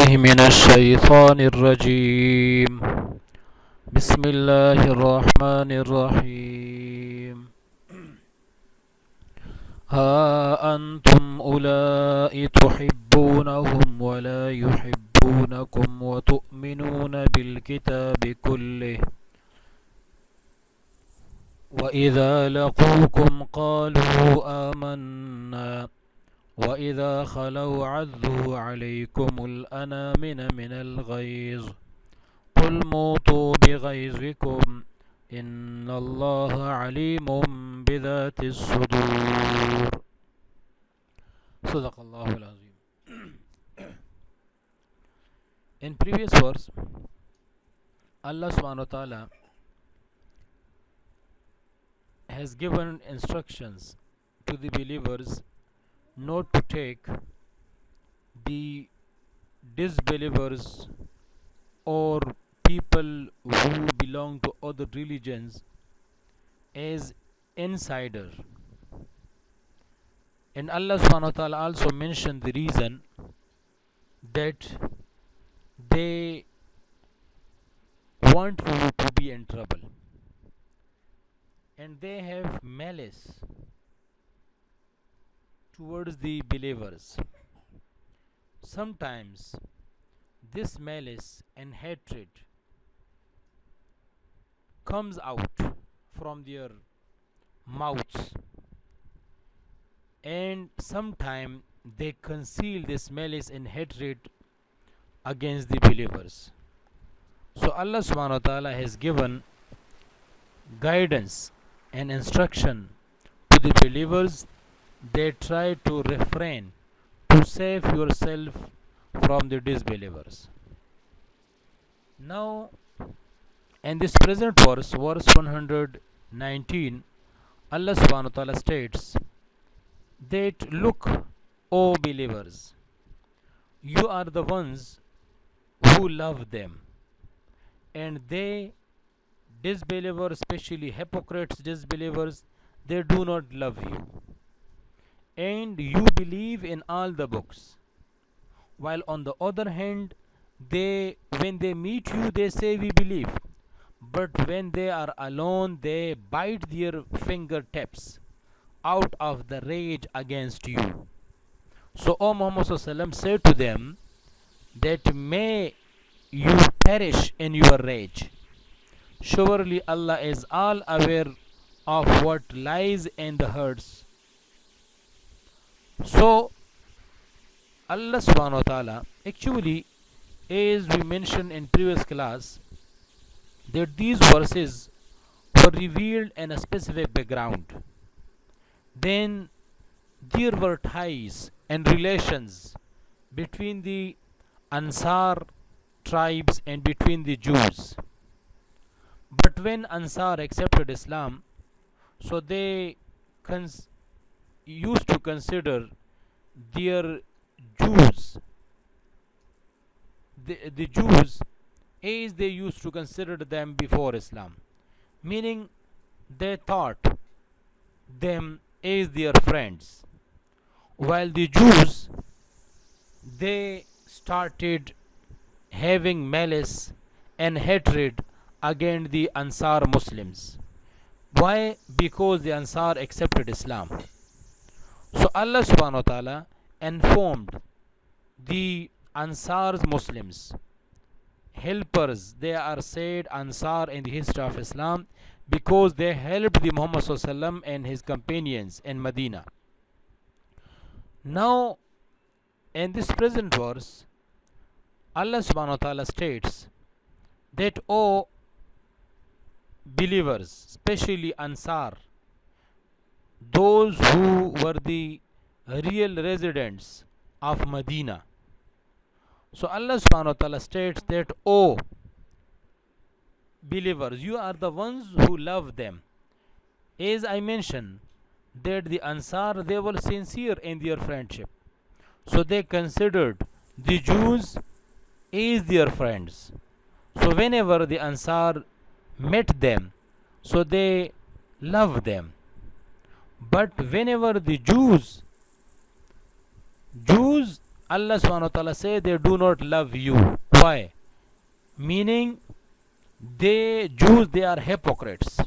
بالله من الشيطان الرجيم. بسم الله الرحمن الرحيم. ها أنتم أولئك تحبونهم ولا يحبونكم وتؤمنون بالكتاب كله وإذا لقوكم قالوا آمنا وإذا خلوا عذوا عليكم الأنامل من الغيظ قل موتوا بغيظكم إن الله عليم بذات الصدور. صدق الله العظيم. In previous verse, Allah subhanahu wa ta'ala has given instructions to the believers not to take the disbelievers or people who belong to other religions as insider. And Allah subhanahu wa ta'ala also mentioned the reason that they want you to be in trouble and they have malice towards the believers. Sometimes this malice and hatred comes out from their mouths, and sometimes they conceal this malice and hatred against the believers. So Allah subhanahu wa ta'ala has given guidance and instruction to the believers. They try to refrain to save yourself from the disbelievers. Now, in this present verse, verse 119, Allah subhanahu wa ta'ala states that, look, O believers, you are the ones who love them, and they, disbelievers, especially hypocrites, disbelievers, they do not love you. And you believe in all the books, while on the other hand, when they meet you, they say we believe, but when they are alone, they bite their fingertips out of the rage against you. So O Muhammad sallallahu alaihi wasallam said to them that may you perish in your rage. Surely Allah is all aware of what lies in the hearts. So Allah subhanahu wa ta'ala, actually, as we mentioned in previous class, that these verses were revealed in a specific background. Then there were ties and relations between the Ansar tribes and between the Jews. But when Ansar accepted Islam, so they used to consider their Jews, the Jews, as they used to consider them before Islam, meaning they thought them as their friends, while the Jews, they started having malice and hatred against the Ansar Muslims. Why? Because the Ansar accepted Islam. So Allah subhanahu wa ta'ala informed the Ansar's Muslims, helpers. They are said Ansar in the history of Islam because they helped the Muhammad sallallahu alaihi wasallam and his companions in Medina. Now, in this present verse, Allah subhanahu wa ta'ala states that, O believers, especially Ansar, those who were the real residents of Medina. So Allah subhanahu wa ta'ala states that, O believers, you are the ones who love them. As I mentioned, that the Ansar, they were sincere in their friendship. So they considered the Jews as their friends. So whenever the Ansar met them, so they loved them. But whenever the Jews Allah subhanahu wa ta'ala say they do not love you. Why? Meaning Jews, they are hypocrites.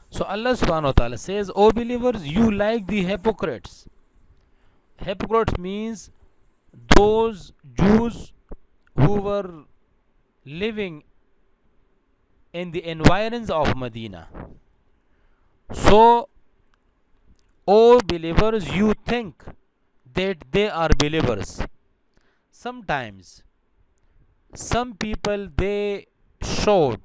So Allah subhanahu wa ta'ala says, O believers, you like the hypocrites. Hypocrites means those Jews who were living in the environs of Medina. So, O believers, you think that they are believers. Sometimes some people, they showed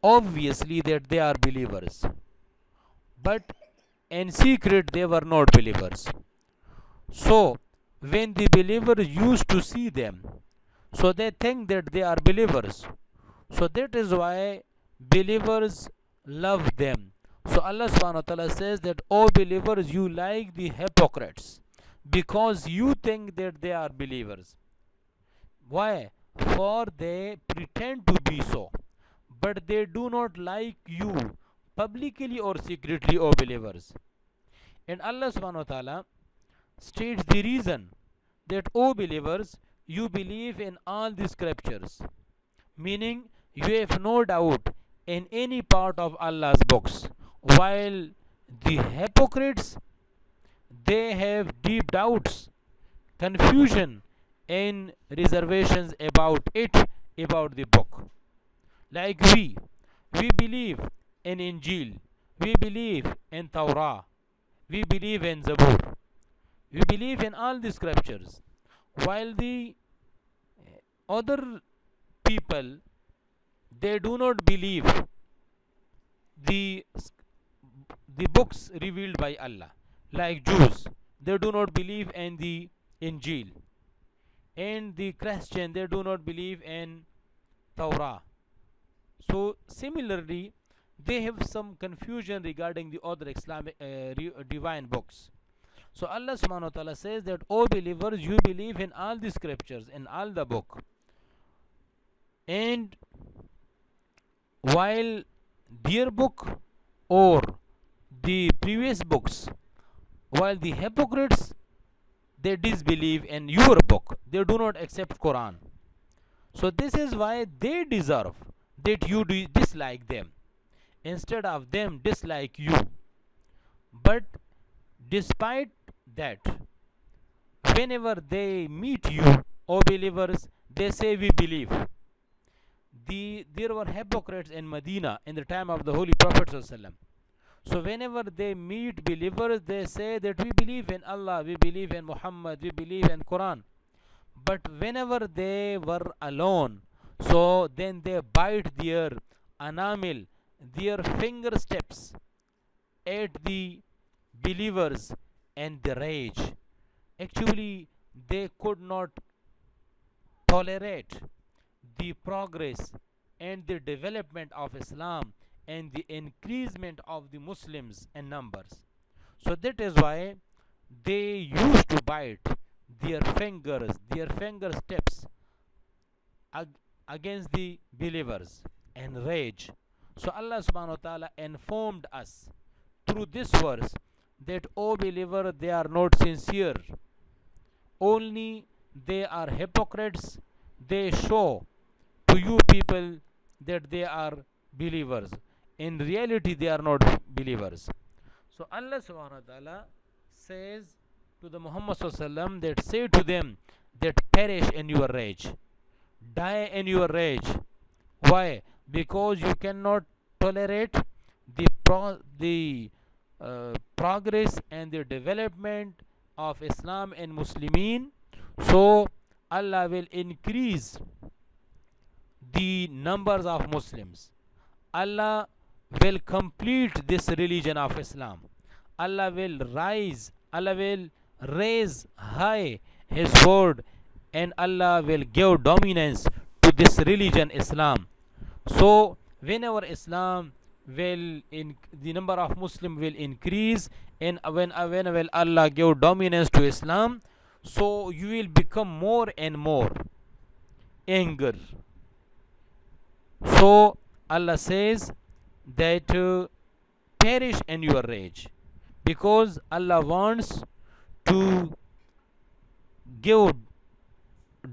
obviously that they are believers, but in secret they were not believers. So when the believers used to see them, so they think that they are believers. So that is why believers love them. So Allah subhanahu wa ta'ala says that, O believers, you like the hypocrites because you think that they are believers. Why? For they pretend to be so, but they do not like you publicly or secretly, O believers. And Allah subhanahu wa ta'ala states the reason that, O believers, you believe in all the scriptures, meaning you have no doubt in any part of Allah's books, while the hypocrites, they have deep doubts, confusion, and reservations about it, about the book. Like we believe in Injil, we believe in Torah, we believe in Zabur, we believe in all the scriptures, while the other people, they do not believe the the books revealed by Allah. Like Jews, they do not believe in the Injil, and the Christian, they do not believe in Torah. So similarly, they have some confusion regarding the other Islamic divine books. So Allah subhanahu wa ta'ala says that, O believers, you believe in all the scriptures, in all the book, and while their book or the previous books, while the hypocrites, they disbelieve in your book, they do not accept Quran. So this is why they deserve that you dislike them instead of them dislike you. But despite that, whenever they meet you, O believers, they say we believe. There were hypocrites in Medina in the time of the Holy Prophet ﷺ. So whenever they meet believers, they say that we believe in Allah, we believe in Muhammad, we believe in Quran. But whenever they were alone, so then they bite their anamil, their finger steps at the believers, and they rage. Actually, they could not tolerate the progress and the development of Islam and the increasement of the Muslims in numbers. So that is why they used to bite their finger steps against the believers and rage. So Allah subhanahu wa ta'ala informed us through this verse that, O believer, they are not sincere, only they are hypocrites. They show to you people that they are believers. In reality, they are not believers. So Allah subhanahu wa ta'ala says to the Muhammad sallallahu alaihi wasallam that, say to them that perish in your rage, die in your rage. Why? Because you cannot tolerate the progress and the development of Islam and Muslimin. So Allah will increase the numbers of Muslims. Allah will complete this religion of Islam. Allah will raise high His word, and Allah will give dominance to this religion Islam. So whenever Islam will the number of Muslims will increase, and whenever Allah give dominance to Islam, so you will become more and more anger. So Allah says that perish in your rage, because Allah wants to give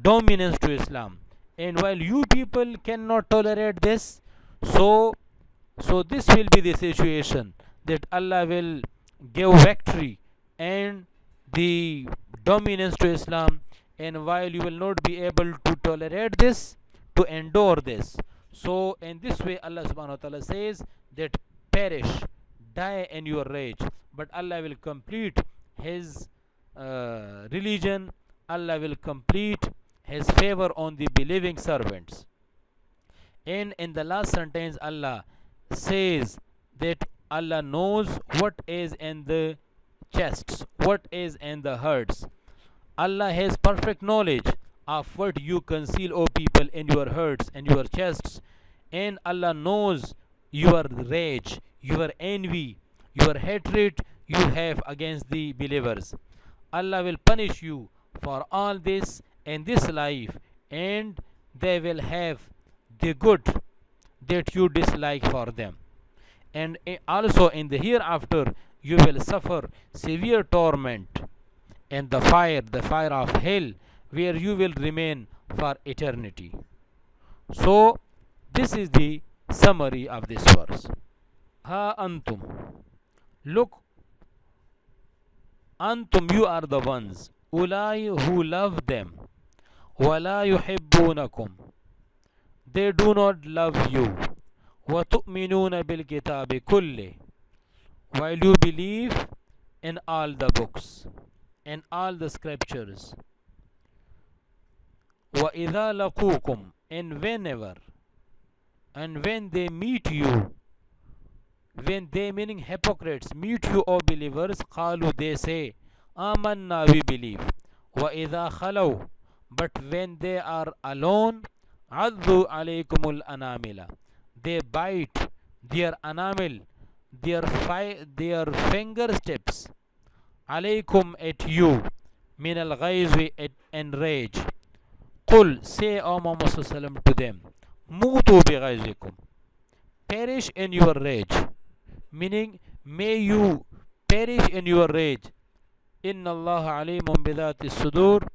dominance to Islam. And while you people cannot tolerate this, so this will be the situation that Allah will give victory and the dominance to Islam, and while you will not be able to tolerate this, to endure this, so in this way Allah subhanahu wa ta'ala says that perish, die in your rage, but Allah will complete his religion, Allah will complete his favor on the believing servants. And in the last sentence Allah says that Allah knows what is in the chests, what is in the hearts. Allah has perfect knowledge of what you conceal, O people, in your hearts and your chests. And Allah knows your rage, your envy, your hatred you have against the believers. Allah will punish you for all this in this life, and they will have the good that you dislike for them. And also in the hereafter you will suffer severe torment and the fire of hell, where you will remain for eternity. So this is the summary of this verse. Ha antum, look, antum, you are the ones, ulai, who love them, wala yuhibbunakum, they do not love you, wa tu'minuna bil kitabi kulli, while you believe in all the books and all the scriptures. Wa idha laqukum, and whenever and when they meet you, when they, meaning hypocrites, meet you, O believers, qalu, they say, amanna, we believe. Wa idha khalaw, but when they are alone, addu alaykumul anamila, they bite their anamil, their finger tips, alaykum, at you, min al ghayzi, and rage. Qul, say, O Muhammad sallallahu alaihi wasallam, to them, mutu bi ghayzikum, perish in your rage, meaning may you perish in your rage. Inna Allah alimun bidhati sudur,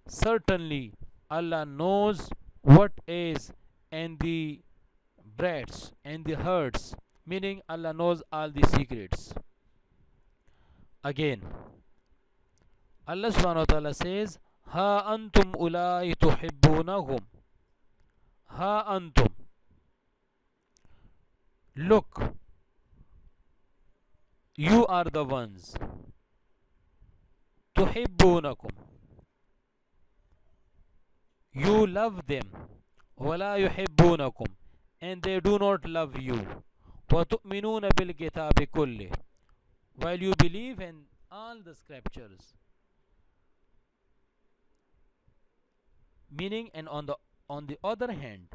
certainly Allah knows what is in the breasts and the hearts, meaning Allah knows all the secrets. Again Allah subhanahu wa ta'ala says, ha antum ulai tuhibbunahum, ha antum, look, you are the ones, tuhibbunakum, you love them, wala yuhibbunakum, and they do not love you, wa tu'minuna bil kitabi kulli, while you believe in all the scriptures, meaning, and on the other hand,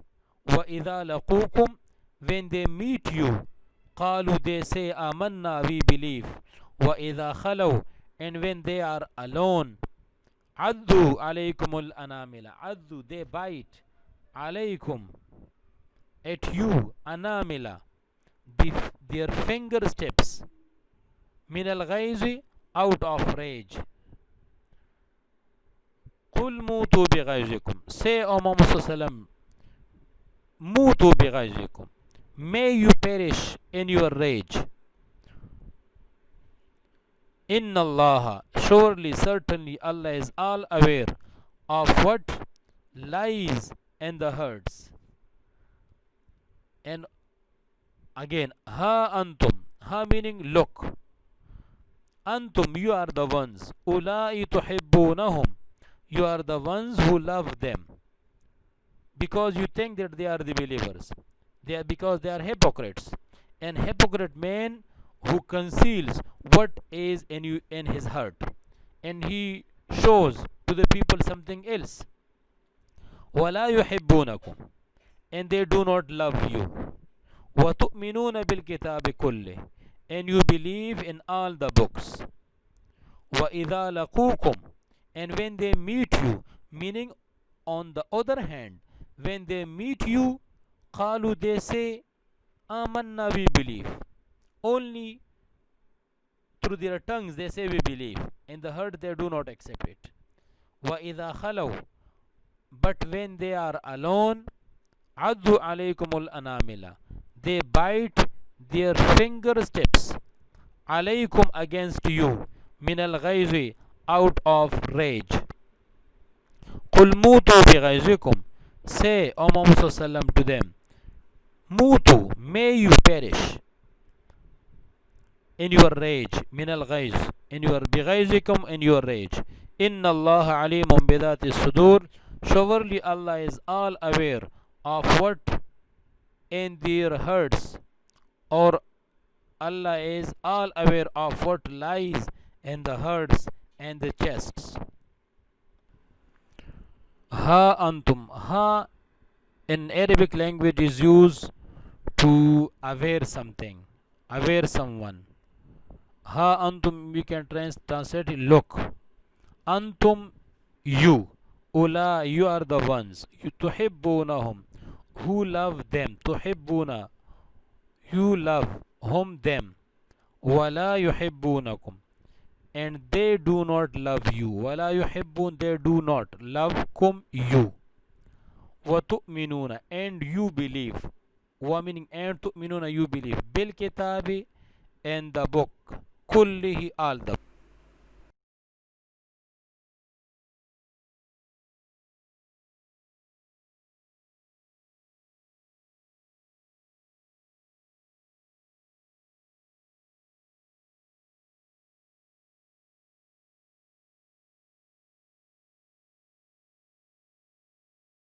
wa idha laqukum, when they meet you, qalu, they say, amanna, we believe. Wa idha khalaw, and when they are alone, addu alaykumul anamila, addu, they bite, alaykum, at you, anamila, their finger tips, min al ghayzi, out of rage. Qul mutu bi ghayzikum, say, O Muhammad sallallahu alaihi wasallam, mutu bi ghayzikum, may you perish in your rage. Inna Allah, surely, certainly, Allah is all aware of what lies in the hearts. And again, ha antum, ha meaning look, antum, you are the ones, ulai tuhibbunahum, you are the ones who love them, because you think that they are the believers. Because they are hypocrites, and hypocrite man who conceals what is in his heart, and he shows to the people something else. Wala yuhibbunakum, and they do not love you. Wa tu'minuna bil kitabi kulli, and you believe in all the books. Wa idha laqukum, and when they meet you, meaning, on the other hand, when they meet you, qalu, they say, amanna, we believe. Only through their tongues they say we believe, in the heart they do not accept it. وَإِذَا خَلَوْا, but when they are alone, عَدُّوا عَلَيْكُمُ الْأَنَامِلَ, they bite their fingertips, alaykum, against you, min al-ghayzi, out of rage. قُلْ مُوتُوا بِغَيْظِكُمْ, say, O Muhammad sallam, to them, mutu, may you perish in your rage, min al-ghayz, in your bighayzikum, in your rage. Inna Allah alimun bidati sudur, surely Allah is all aware of what in their hearts, or Allah is all aware of what lies in the hearts and the chests. Ha antum, ha in Arabic language is used to aware something, aware someone. Ha antum, we can translate it, look. Antum, you. Ula, you are the ones. You tuhibbunahum, who love them. Tuhibbuna, you love whom, them. Wala yuhibbunakum, and they do not love you. Wala yuhibbun, they do not love kum, you. Wa tu'minuna, and you believe. Wa meaning and tu'minuna, you believe. Bil kitabi, and the book. Kullihi, all the